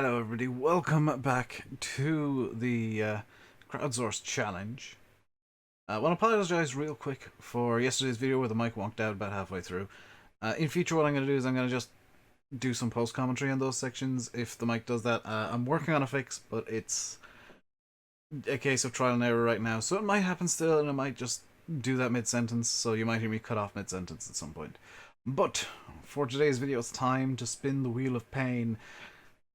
Hello everybody, welcome back to the Crowdsourced challenge. I want to apologise real quick for yesterday's video where the mic wonked out about halfway through. In future what I'm going to do is I'm going to just do some post-commentary on those sections if the mic does that. I'm working on a fix, but it's a case of trial and error right now, so it might happen still and it might just do that mid-sentence, so you might hear me cut off mid-sentence at some point. But for today's video it's time to spin the wheel of pain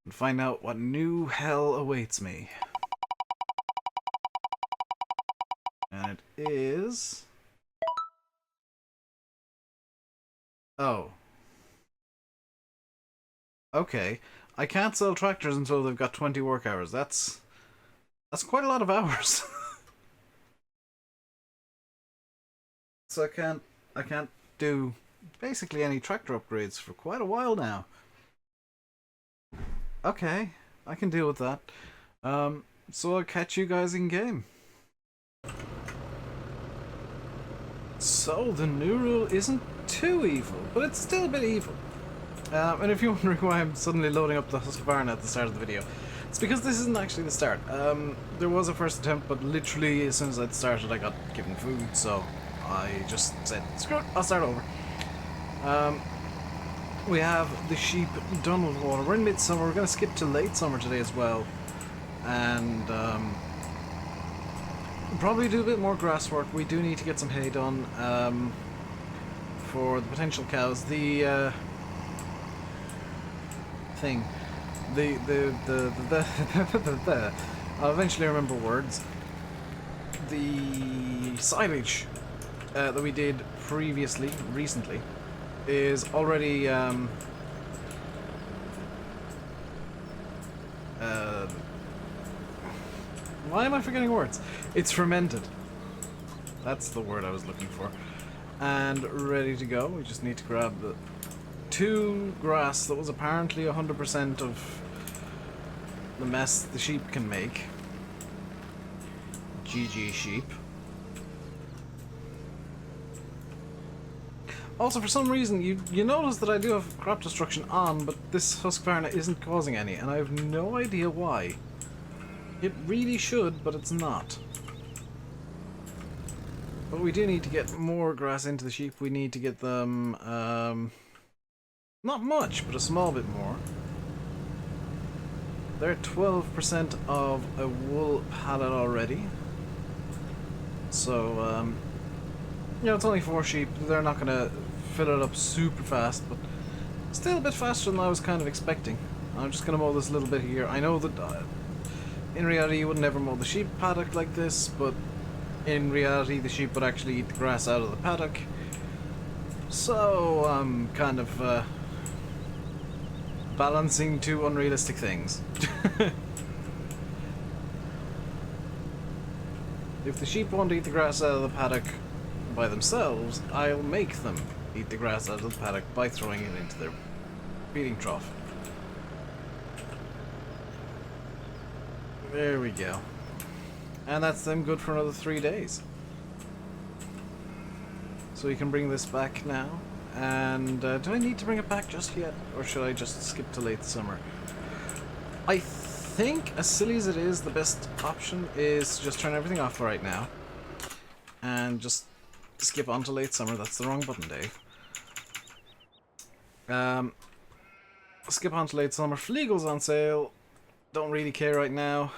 and find out what new hell awaits me. And it is... Oh. Okay. I can't sell tractors until they've got 20 work hours. That's quite a lot of hours. So I can't do basically any tractor upgrades for quite a while now. Okay, I can deal with that. So I'll catch you guys in game. So the new rule isn't too evil, but it's still a bit evil. And if you're wondering why I'm suddenly loading up the Husqvarna at the start of the video, it's because this isn't actually the start. There was a first attempt, but literally as soon as I'd started I got given food, so I just said, screw it, I'll start over. We have the sheep done with water. We're in midsummer. We're going to skip to late summer today as well. And probably do a bit more grass work. We do need to get some hay done for the potential cows. The thing. I'll eventually remember words. The silage that we did recently, is already why am I forgetting words? It's fermented. That's the word I was looking for. And ready to go. We just need to grab the 2 grass that was apparently 100% of the mess the sheep can make. GG sheep. Also, for some reason, you notice that I do have crop destruction on, but this Husqvarna isn't causing any, and I have no idea why. It really should, but it's not. But we do need to get more grass into the sheep. We need to get them, not much, but a small bit more. They're at 12% of a wool pallet already. So, you know, it's only 4 sheep. They're not going to fill it up super fast, but still a bit faster than I was kind of expecting. I'm just going to mow this little bit here. I know that in reality you would never mow the sheep paddock like this, but in reality the sheep would actually eat the grass out of the paddock. So I'm kind of balancing 2 unrealistic things. If the sheep won't eat the grass out of the paddock by themselves, I'll make them eat the grass out of the paddock by throwing it into their feeding trough. There we go. And that's them good for another 3 days. So we can bring this back now. And do I need to bring it back just yet? Or should I just skip to late summer? I think, as silly as it is, the best option is to just turn everything off right now. And just skip on to late summer. That's the wrong button, Dave. Skip on to late summer. Fleagle's on sale. Don't really care right now.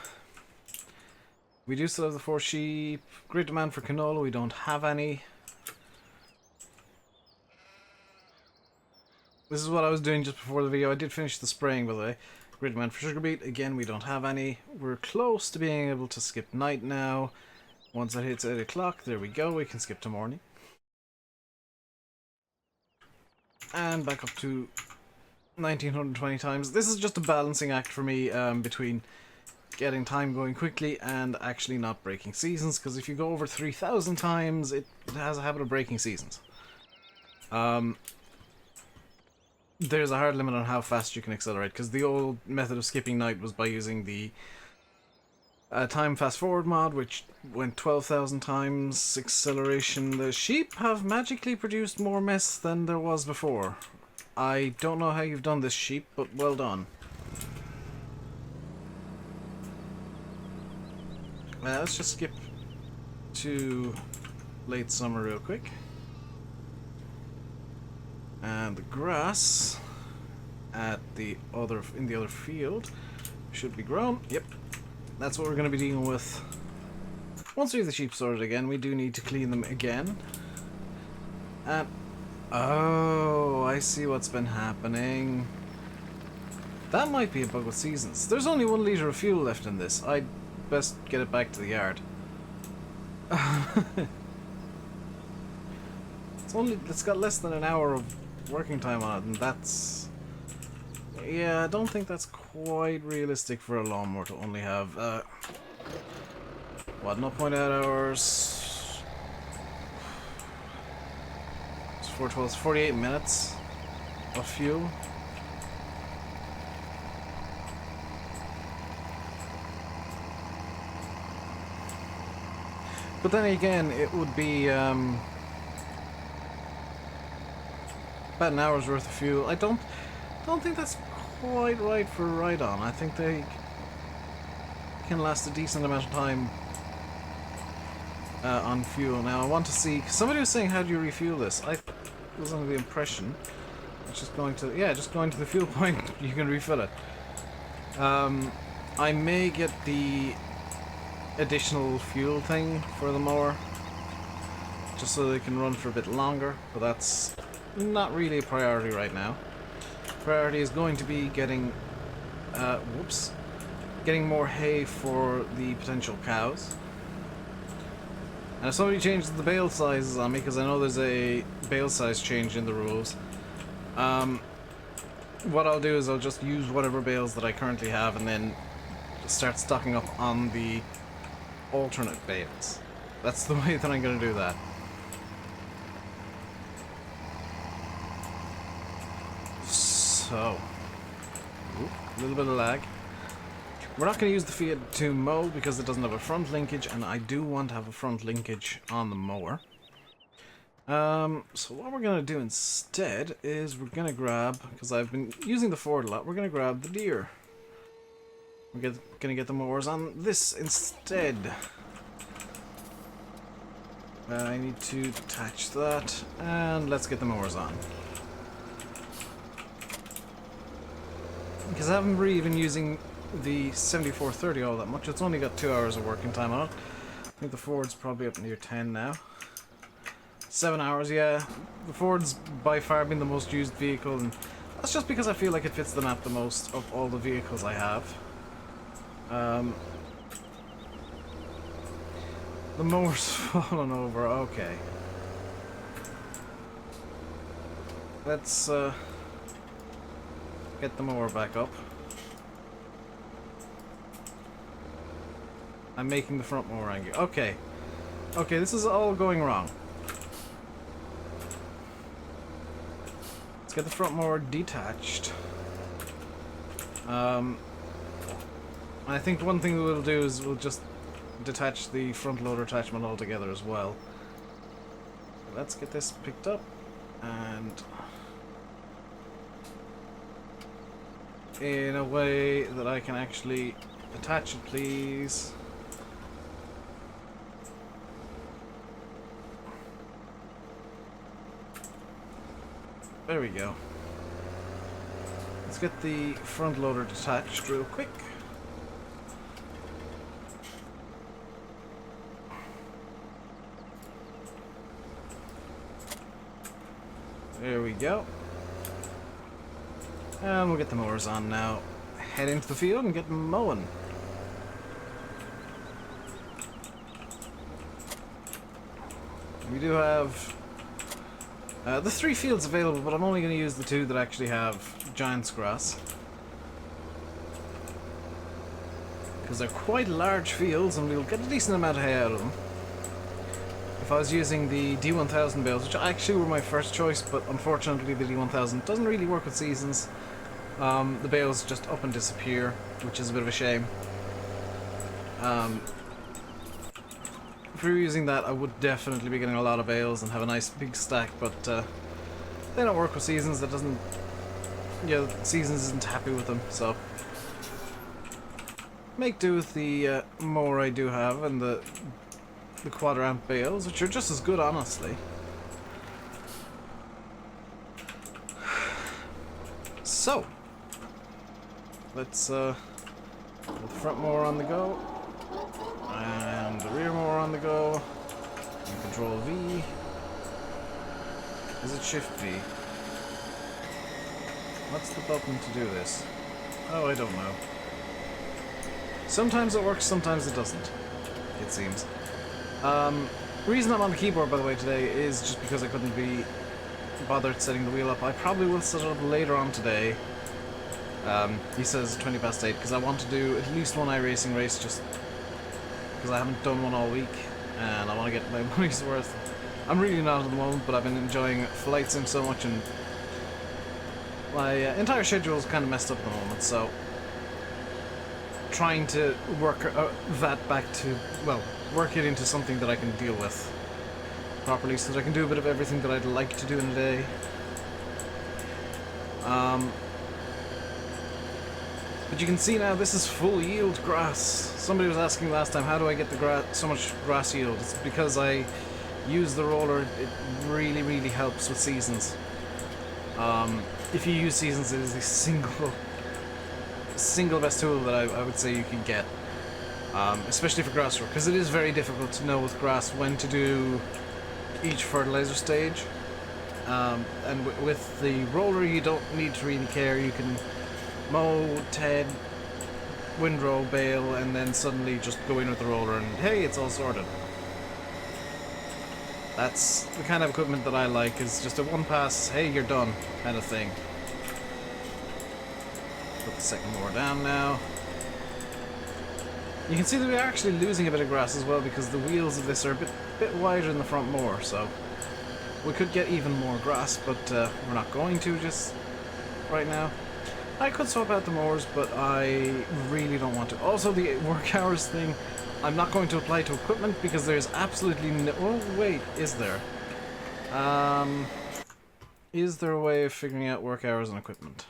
We do still have the 4 sheep. Great demand for canola. We don't have any. This is what I was doing just before the video. I did finish the spraying, by the way. Great demand for sugar beet. Again, we don't have any. We're close to being able to skip night now. Once it hits 8 o'clock, there we go. We can skip to morning. And back up to 1920 times. This is just a balancing act for me between getting time going quickly and actually not breaking seasons, because if you go over 3,000 times, it has a habit of breaking seasons. There's a hard limit on how fast you can accelerate, because the old method of skipping night was by using the time fast forward mod, which went 12,000 times acceleration. The sheep have magically produced more mess than there was before. I don't know how you've done this, sheep, but well done. Let's just skip to late summer real quick. And the grass in the other field should be grown. Yep, that's what we're going to be dealing with. Once we have the sheep sorted again, we do need to clean them again. And oh, I see what's been happening. That might be a bug with seasons. There's only 1 litre of fuel left in this. I'd best get it back to the yard. It's got less than an hour of working time on it, and that's... yeah, I don't think that's quite realistic for a lawnmower to only have, what, 0.8 hours? It's 412, 48 minutes of fuel. But then again, it would be, about an hour's worth of fuel. I don't think that's quite right for a ride-on. I think they can last a decent amount of time on fuel. Now I want to see, cause somebody was saying, how do you refuel this? I was under the impression it's just going to, yeah, just going to the fuel point, you can refill it. I may get the additional fuel thing for the mower, just so they can run for a bit longer, but that's not really a priority right now. Priority is going to be getting getting more hay for the potential cows. And if somebody changes the bale sizes on me, because I know there's a bale size change in the rules, what I'll do is I'll just use whatever bales that I currently have and then start stocking up on the alternate bales. That's the way that I'm going to do that. So, a little bit of lag. We're not going to use the Fiat to mow because it doesn't have a front linkage, and I do want to have a front linkage on the mower. So what we're going to do instead is we're going to grab, because I've been using the Ford a lot, we're going to grab the deer. We're going to get the mowers on this instead. I need to detach that, and let's get the mowers on. Because I haven't really been using the 7430 all that much. It's only got 2 hours of working time on it. I think the Ford's probably up near 10 now. 7 hours, yeah. The Ford's by far been the most used vehicle, and that's just because I feel like it fits the map the most of all the vehicles I have. The mower's fallen over, okay. Let's get the mower back up. I'm making the front mower angry. Okay. Okay, this is all going wrong. Let's get the front mower detached. I think one thing we'll do is we'll just detach the front loader attachment altogether as well. Let's get this picked up and in a way that I can actually attach it, please. There we go. Let's get the front loader detached real quick. There we go. And we'll get the mowers on now. Head into the field and get mowing. We do have the 3 fields available, but I'm only going to use the 2 that actually have giant's grass. Because they're quite large fields and we'll get a decent amount of hay out of them. If I was using the D1000 bales, which actually were my first choice, but unfortunately the D1000 doesn't really work with seasons. The bales just up and disappear, which is a bit of a shame. If we were using that, I would definitely be getting a lot of bales and have a nice big stack, but they don't work with seasons. That doesn't... yeah, Seasons isn't happy with them, so... make do with the mower I do have and the quadrant bales, which are just as good, honestly. So, let's get the front mower on the go, and the rear mower on the go, and Control V. Is it Shift V? What's the button to do this? Oh, I don't know. Sometimes it works, sometimes it doesn't, it seems. Reason I'm on the keyboard, by the way, today is just because I couldn't be bothered setting the wheel up. I probably will set it up later on today. He says 20 past 8, because I want to do at least one iRacing race, just because I haven't done one all week, and I want to get my money's worth. I'm really not at the moment, but I've been enjoying Flight Sim so much, and my entire schedule is kind of messed up at the moment, so trying to work that back to, well, work it into something that I can deal with properly, so that I can do a bit of everything that I'd like to do in a day. But you can see now this is full yield grass. Somebody was asking last time, how do I get the so much grass yield? It's because I use the roller. It really, really helps with seasons. If you use seasons, it is the single best tool that I would say you can get, especially for grass work, because it is very difficult to know with grass when to do each fertilizer stage. And with the roller, you don't need to really care. You can mow, ted, windrow, bale, and then suddenly just go in with the roller and hey, it's all sorted. That's the kind of equipment that I like, is just a one pass, hey, you're done kind of thing. Put the second mower down now. You can see that we're actually losing a bit of grass as well, because the wheels of this are a bit wider than the front mower, so we could get even more grass, but we're not going to just right now. I could swap out the mowers, but I really don't want to. Also, the work hours thing, I'm not going to apply to equipment, because there's absolutely no... Oh, wait, is there? Is there a way of figuring out work hours on equipment?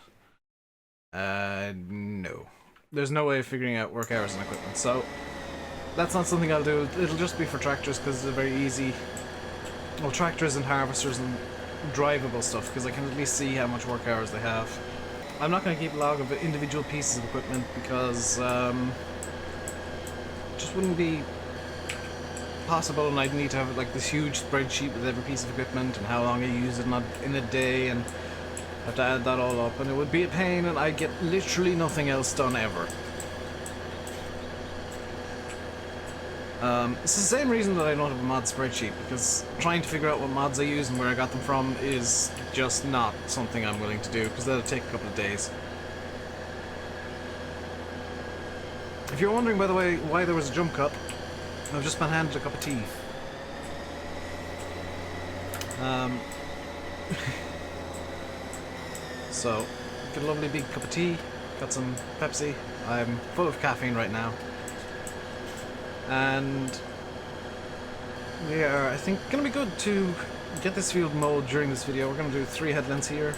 No. There's no way of figuring out work hours on equipment, so that's not something I'll do. It'll just be for tractors, because it's very easy. Well, tractors and harvesters and drivable stuff, because I can at least see how much work hours they have. I'm not going to keep a log of individual pieces of equipment, because it just wouldn't be possible, and I'd need to have like this huge spreadsheet with every piece of equipment and how long I use it in a day, and have to add that all up, and it would be a pain, and I'd get literally nothing else done ever. It's the same reason that I don't have a mod spreadsheet, because trying to figure out what mods I use and where I got them from is just not something I'm willing to do, because that'll take a couple of days. If you're wondering, by the way, why there was a jump cut, I've just been handed a cup of tea. So, get a lovely big cup of tea, got some Pepsi. I'm full of caffeine right now. And we are, I think, going to be good to get this field mowed during this video. We're going to do 3 headlands here.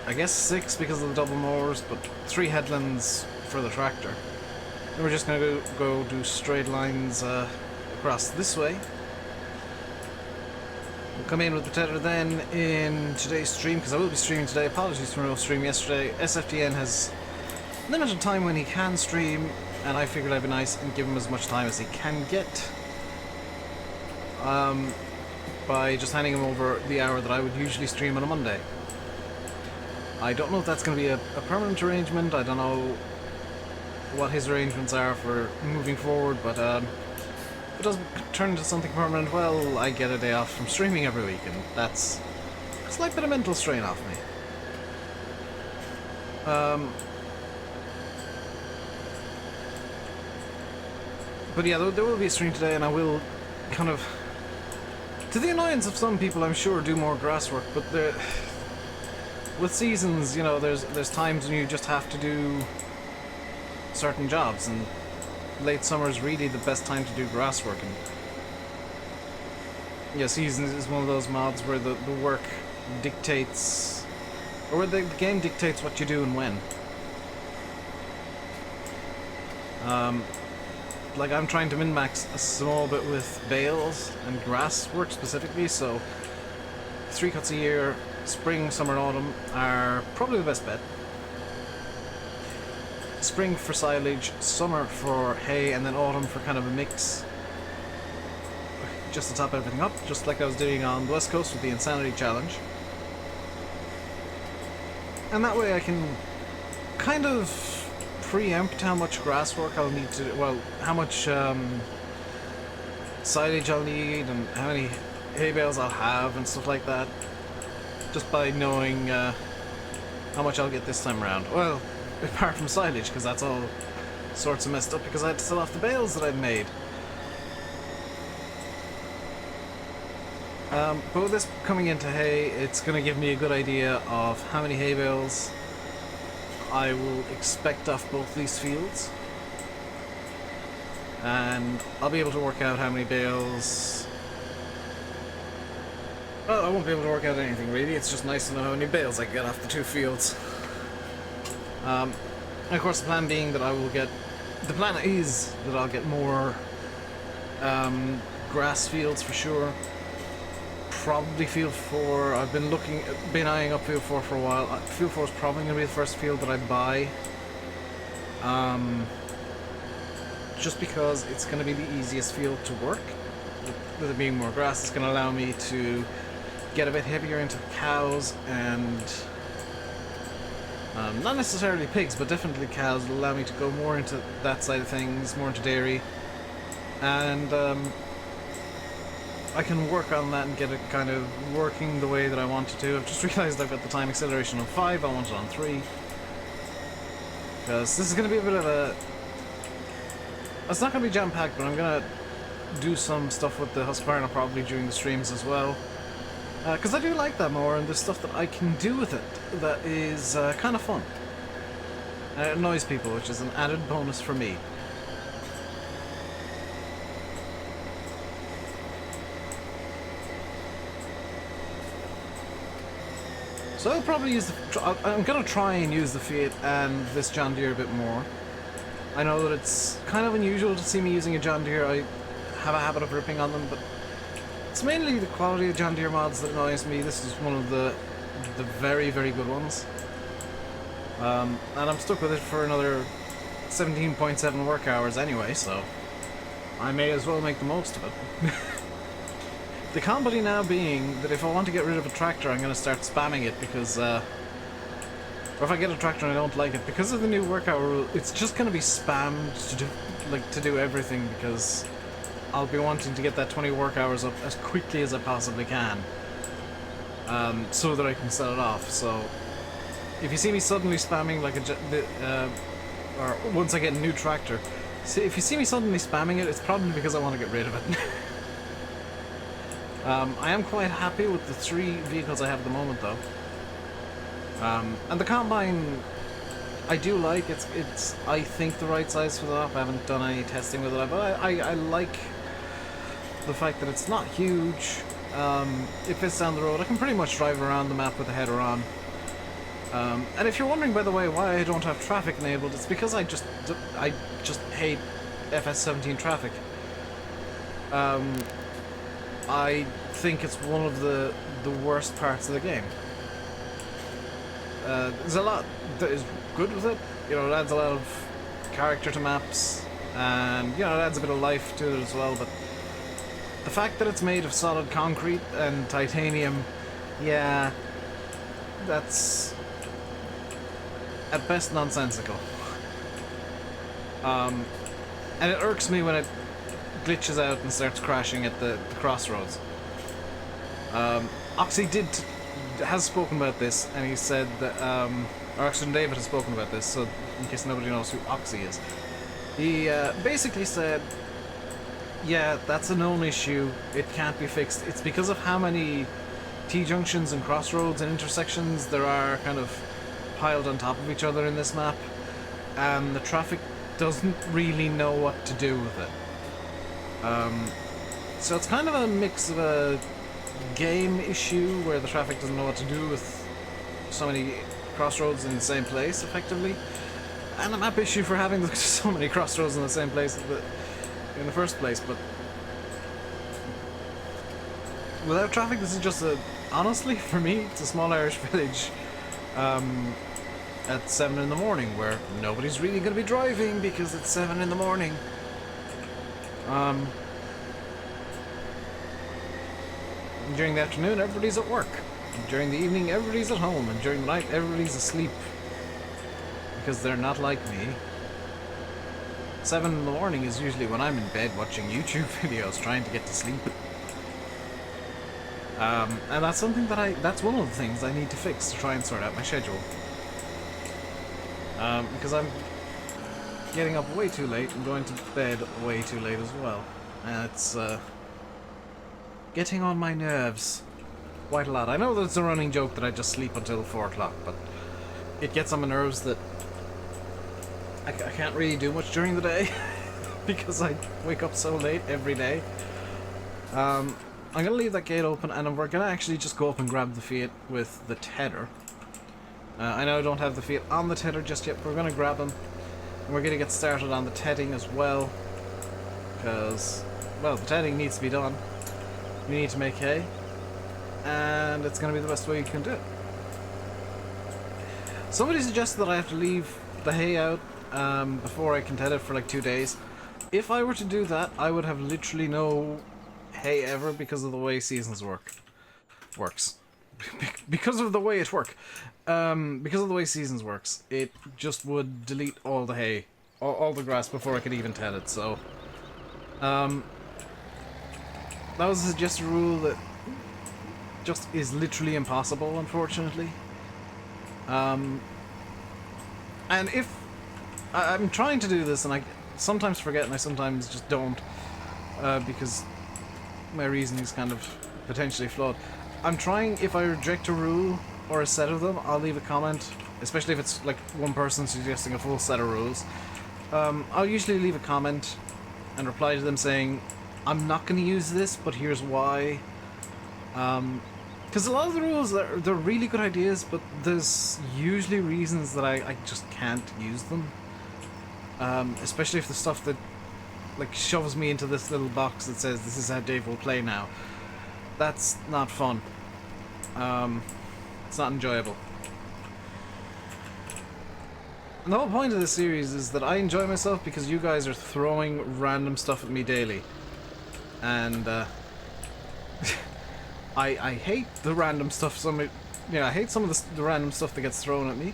I guess 6 because of the double mowers, but 3 headlands for the tractor. Then we're just going to go do straight lines across this way. We'll come in with the tether then in today's stream, because I will be streaming today. Apologies for no stream yesterday. SFTN has limited time when he can stream, and I figured I'd be nice and give him as much time as he can get, by just handing him over the hour that I would usually stream on a Monday. I don't know if that's going to be a permanent arrangement. I don't know what his arrangements are for moving forward, but if it does turn into something permanent, well, I get a day off from streaming every week, and that's a slight bit of mental strain off me. But yeah, there will be a stream today, and I will kind of, to the annoyance of some people, I'm sure, do more grass work, but with seasons, you know, there's times when you just have to do certain jobs, and late summer is really the best time to do grass work. And yeah, seasons is one of those mods where the work dictates, or where the game dictates what you do and when. Like, I'm trying to min-max a small bit with bales and grass work specifically, so 3 cuts a year, spring, summer and autumn, are probably the best bet. Spring for silage, summer for hay, and then autumn for kind of a mix. Just to top everything up, just like I was doing on the West Coast with the Insanity Challenge. And that way I can kind of preempt how much grass work I'll need to, well, how much silage I'll need and how many hay bales I'll have and stuff like that, just by knowing how much I'll get this time around. Well, apart from silage, because that's all sorts of messed up because I had to sell off the bales that I'd made. But with this coming into hay, it's going to give me a good idea of how many hay bales I will expect off both these fields. And I'll be able to work out how many bales... Well, I won't be able to work out anything really, it's just nice to know how many bales I get off the 2 fields. And of course the plan being that I will get... The plan is that I'll get more grass fields for sure. Probably Field 4. I've been eyeing up Field 4 for a while. Field 4 is probably going to be the first field that I buy. Just because it's going to be the easiest field to work. With it being more grass, it's going to allow me to get a bit heavier into cows and... not necessarily pigs, but definitely cows. It'll allow me to go more into that side of things, more into dairy. And I can work on that and get it kind of working the way that I want it to. I've just realised I've got the time acceleration on 5, I want it on 3. Because this is going to be a bit of a... It's not going to be jam-packed, but I'm going to do some stuff with the Husqvarna probably during the streams as well. Because I do like that more, and there's stuff that I can do with it that is kind of fun. And it annoys people, which is an added bonus for me. So I'll probably use the... I'm going to try and use the Fiat and this John Deere a bit more. I know that it's kind of unusual to see me using a John Deere. I have a habit of ripping on them, but it's mainly the quality of John Deere mods that annoys me. This is one of the very, very good ones. And I'm stuck with it for another 17.7 work hours anyway, so I may as well make the most of it. The comedy now being that if I want to get rid of a tractor, I'm going to start spamming it because, or if I get a tractor and I don't like it, because of the new workout rule, it's just going to be spammed to do everything, because I'll be wanting to get that 20 work hours up as quickly as I possibly can, so that I can sell it off. So if you see me suddenly spamming like or once I get a new tractor, if you see me suddenly spamming it, it's probably because I want to get rid of it. I am quite happy with the 3 vehicles I have at the moment, though. And the Combine, I do like. It's I think the right size for the op. I haven't done any testing with it, but I like the fact that it's not huge. It fits down the road. I can pretty much drive around the map with the header on. And if you're wondering, by the way, why I don't have traffic enabled, it's because I just hate FS17 traffic. I think it's one of the worst parts of the game. There's a lot that is good with it. You know, it adds a lot of character to maps, and you know, it adds a bit of life to it as well. But the fact that it's made of solid concrete and titanium, yeah, that's at best nonsensical. And it irks me when it glitches out and starts crashing at the crossroads. Oxy has spoken about this, and he said that, or OxygenDavid has spoken about this, so in case nobody knows who Oxy is. He basically said, yeah, that's a known issue, it can't be fixed. It's because of how many T-junctions and crossroads and intersections there are kind of piled on top of each other in this map, and the traffic doesn't really know what to do with it. So it's kind of a mix of a game issue where the traffic doesn't know what to do with so many crossroads in the same place, effectively, and a map issue for having so many crossroads in the same place in the first place, but without traffic, this is just honestly, for me, it's a small Irish village at 7 in the morning where nobody's really going to be driving because it's 7 in the morning. During the afternoon, everybody's at work. During the evening, everybody's at home. And during the night, everybody's asleep. Because they're not like me. 7 in the morning is usually when I'm in bed watching YouTube videos trying to get to sleep. And that's something that that's one of the things I need to fix to try and sort out my schedule. Because I'm getting up way too late and going to bed way too late as well. And it's getting on my nerves quite a lot. I know that it's a running joke that I just sleep until 4 o'clock, but it gets on my nerves that I can't really do much during the day because I wake up so late every day. I'm going to leave that gate open, and we're going to actually just go up and grab the Fiat with the tether. I know I don't have the Fiat on the tether just yet, but we're going to grab them. And we're going to get started on the tedding as well. Because, well, the tedding needs to be done. We need to make hay. And it's going to be the best way you can do it. Somebody suggested that I have to leave the hay out before I can ted it for like 2 days. If I were to do that, I would have literally no hay ever because of the way seasons works. Because of the way it works. Because of the way seasons works, it just would delete all the hay, all the grass before I could even ted it. So, that was a suggested rule that just is literally impossible, unfortunately. And if I'm trying to do this, and I sometimes forget, and I sometimes just don't, because my reasoning is kind of potentially flawed. I'm trying, if I reject a rule or a set of them, I'll leave a comment, especially if it's like one person suggesting a full set of rules. I'll usually leave a comment and reply to them saying, I'm not going to use this, but here's why. Because a lot of the rules, they're really good ideas, but there's usually reasons that I just can't use them. Especially if the stuff that like shoves me into this little box that says this is how Dave will play now. That's not fun. It's not enjoyable. And the whole point of this series is that I enjoy myself because you guys are throwing random stuff at me daily. And I hate the random stuff. I hate some of the random stuff that gets thrown at me.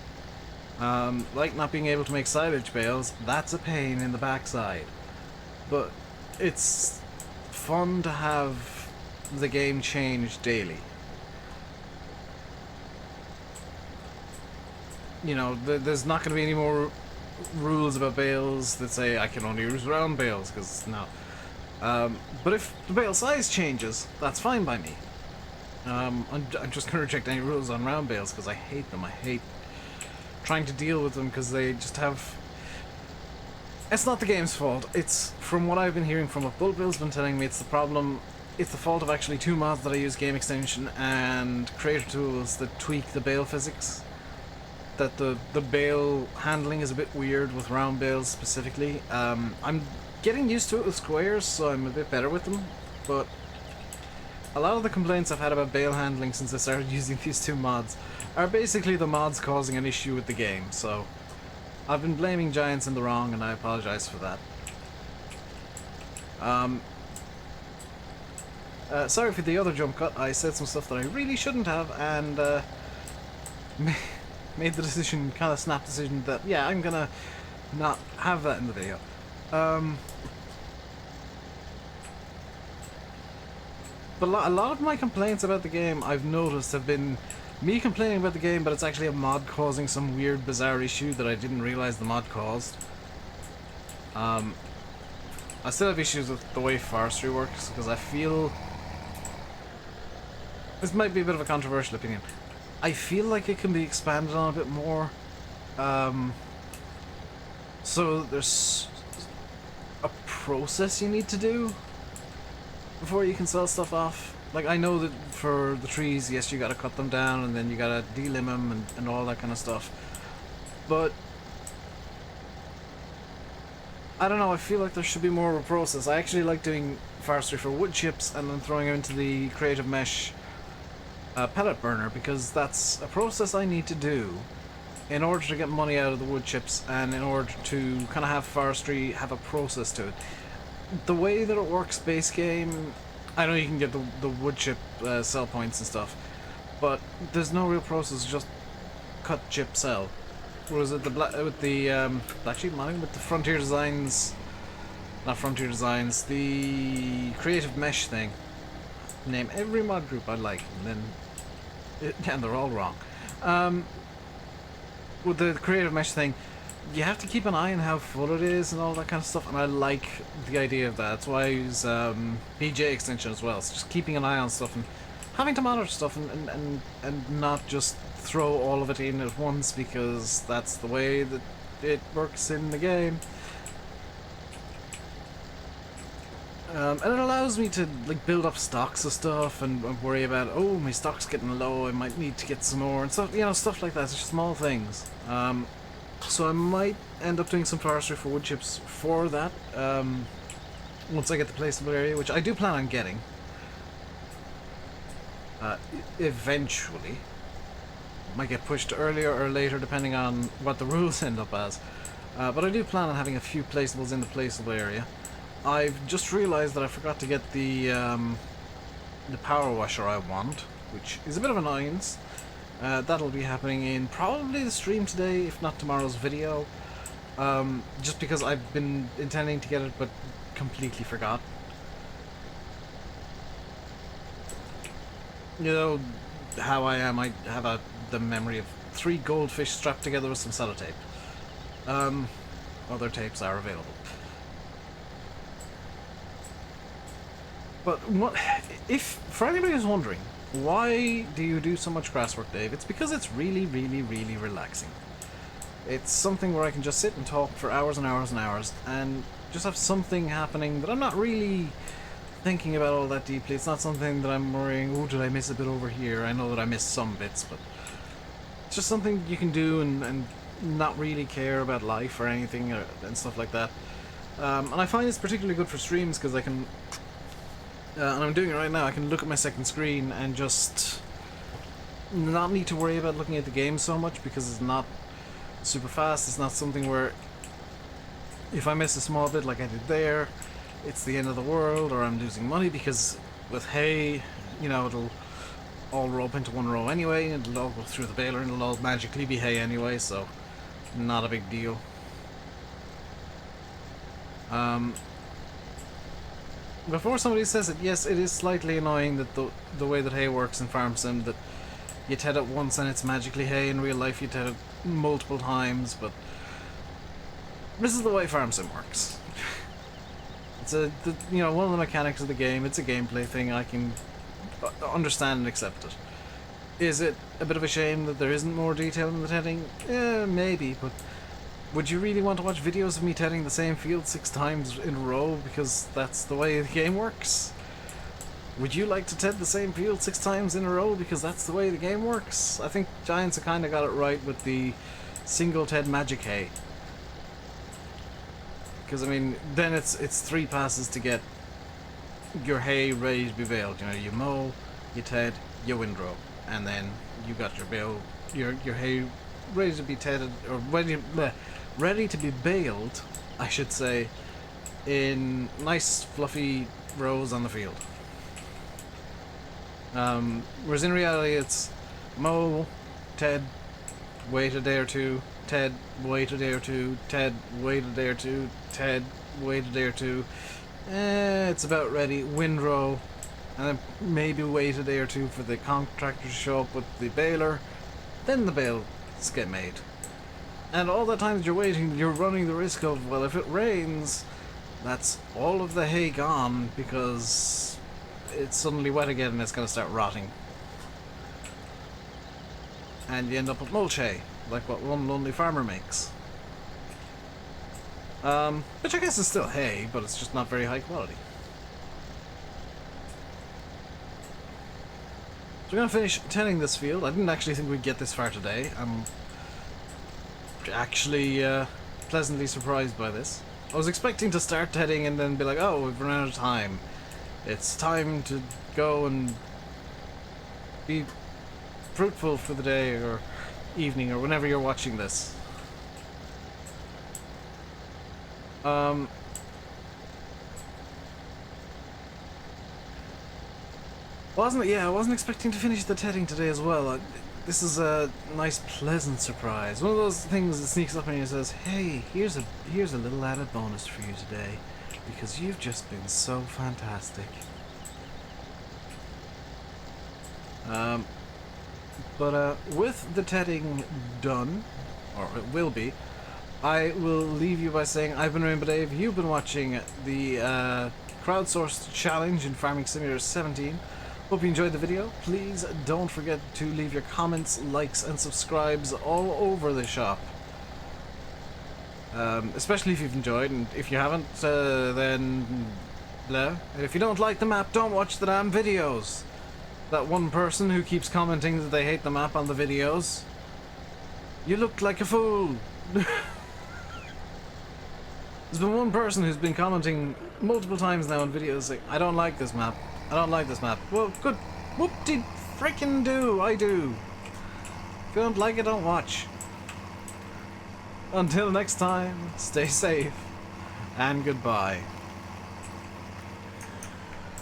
Like not being able to make silage bales. That's a pain in the backside. But it's fun to have the game change daily. You know, there's not going to be any more rules about bales that say I can only use round bales, because no. But if the bale size changes, that's fine by me. I'm just going to reject any rules on round bales because I hate them. I hate trying to deal with them because they just have... It's not the game's fault. It's, from what I've been hearing from what Bullbill's been telling me, it's the problem... It's the fault of actually 2 mods that I use, Game Extension and Creator Tools, that tweak the bale physics. That the bale handling is a bit weird with round bales specifically. I'm getting used to it with squares, so I'm a bit better with them, but a lot of the complaints I've had about bale handling since I started using these 2 mods are basically the mods causing an issue with the game, so I've been blaming Giants in the wrong, and I apologize for that. Sorry for the other jump cut. I said some stuff that I really shouldn't have, and made the decision, kind of snap decision, that yeah, I'm gonna not have that in the video. But a lot of my complaints about the game, I've noticed, have been me complaining about the game, but it's actually a mod causing some weird, bizarre issue that I didn't realize the mod caused. I still have issues with the way forestry works, because I feel... This might be a bit of a controversial opinion. I feel like it can be expanded on a bit more. So there's a process you need to do before you can sell stuff off. Like, I know that for the trees, yes, you gotta cut them down and then you gotta delimb them and all that kind of stuff. But I don't know, I feel like there should be more of a process. I actually like doing forestry for wood chips and then throwing them into the creative mesh pellet burner, because that's a process I need to do in order to get money out of the wood chips and in order to kind of have forestry have a process to it. The way that it works base game, I know you can get the wood chip sell points and stuff, but there's no real process, just cut, chip, sell. Was it the with the Black Sheep mining with the Frontier Designs, not Frontier Designs, the creative mesh thing? Name every mod group I like, and then yeah, they're all wrong. With the creative mesh thing, you have to keep an eye on how full it is and all that kind of stuff, and I like the idea of that. That's why I use PJ extension as well. It's just keeping an eye on stuff and having to monitor stuff and not just throw all of it in at once, because that's the way that it works in the game. And it allows me to like build up stocks of stuff and worry about, oh, my stock's getting low, I might need to get some more and stuff, you know, stuff like that. It's just small things. So I might end up doing some forestry for wood chips for that, once I get the placeable area, which I do plan on getting. Eventually. Might get pushed earlier or later depending on what the rules end up as. But I do plan on having a few placeables in the placeable area. I've just realised that I forgot to get the power washer I want, which is a bit of an annoyance. That'll be happening in probably the stream today, if not tomorrow's video. Just because I've been intending to get it but completely forgot. You know how I am, I have the memory of 3 goldfish strapped together with some sellotape. Other tapes are available. But what if, for anybody who's wondering, why do you do so much grass work, Dave? It's because it's really, really, really relaxing. It's something where I can just sit and talk for hours and hours and hours and just have something happening that I'm not really thinking about all that deeply. It's not something that I'm worrying, oh, did I miss a bit over here? I know that I missed some bits, but it's just something you can do and not really care about life or anything and stuff like that. And I find it's particularly good for streams because I can, and I'm doing it right now, I can look at my second screen and just not need to worry about looking at the game so much, because it's not super fast. It's not something where if I miss a small bit like I did there, it's the end of the world or I'm losing money, because with hay, you know, it'll all roll up into one row anyway, and it'll all go through the baler and it'll all magically be hay anyway, so not a big deal. Before somebody says it, yes, it is slightly annoying that the way that hay works in Farm Sim, that you TED it once and it's magically hay. In real life you TED it multiple times, but this is the way Farm Sim works. It's you know, one of the mechanics of the game. It's a gameplay thing. I can understand and accept it. Is it a bit of a shame that there isn't more detail in the TEDing? Yeah, maybe, but would you really want to watch videos of me TEDing the same field 6 times in a row because that's the way the game works? Would you like to TED the same field 6 times in a row because that's the way the game works? I think Giants have kind of got it right with the single TED magic hay. Because, I mean, then it's 3 passes to get your hay ready to be baled. You know, you mow, you TED, you windrow, and then you got your bale, your hay ready to be TEDed, or ready to be baled, I should say, in nice fluffy rows on the field. Whereas in reality it's mow, TED, wait a day or two, TED, wait a day or two, TED, wait a day or two, TED, wait a day or two, it's about ready, windrow, and then maybe wait a day or two for the contractor to show up with the baler, then the bales get made. And all the time that you're waiting, you're running the risk of, well, if it rains, that's all of the hay gone because it's suddenly wet again and it's going to start rotting. And you end up with mulch hay, like what one lonely farmer makes. Which I guess is still hay, but it's just not very high quality. So we're going to finish tending this field. I didn't actually think we'd get this far today. I'm actually pleasantly surprised by this. I was expecting to start heading and then be like, oh, we've run out of time. It's time to go and be fruitful for the day or evening or whenever you're watching this. I wasn't expecting to finish the tedding today as well. This is a nice, pleasant surprise. One of those things that sneaks up on you and says, hey, here's a little added bonus for you today, because you've just been so fantastic. With the tedding done, or it will be, I will leave you by saying I've been RainbowDave, you've been watching the Crowdsourced challenge in Farming Simulator 17. Hope you enjoyed the video. Please don't forget to leave your comments, likes and subscribes all over the shop. Especially if you've enjoyed, and if you haven't, then blah. And if you don't like the map, don't watch the damn videos. That one person who keeps commenting that they hate the map on the videos, you look like a fool. There's been one person who's been commenting multiple times now on videos like, I don't like this map. I don't like this map. Well, good. Whoop-de-frickin' I do. If you don't like it, don't watch. Until next time, stay safe, and goodbye.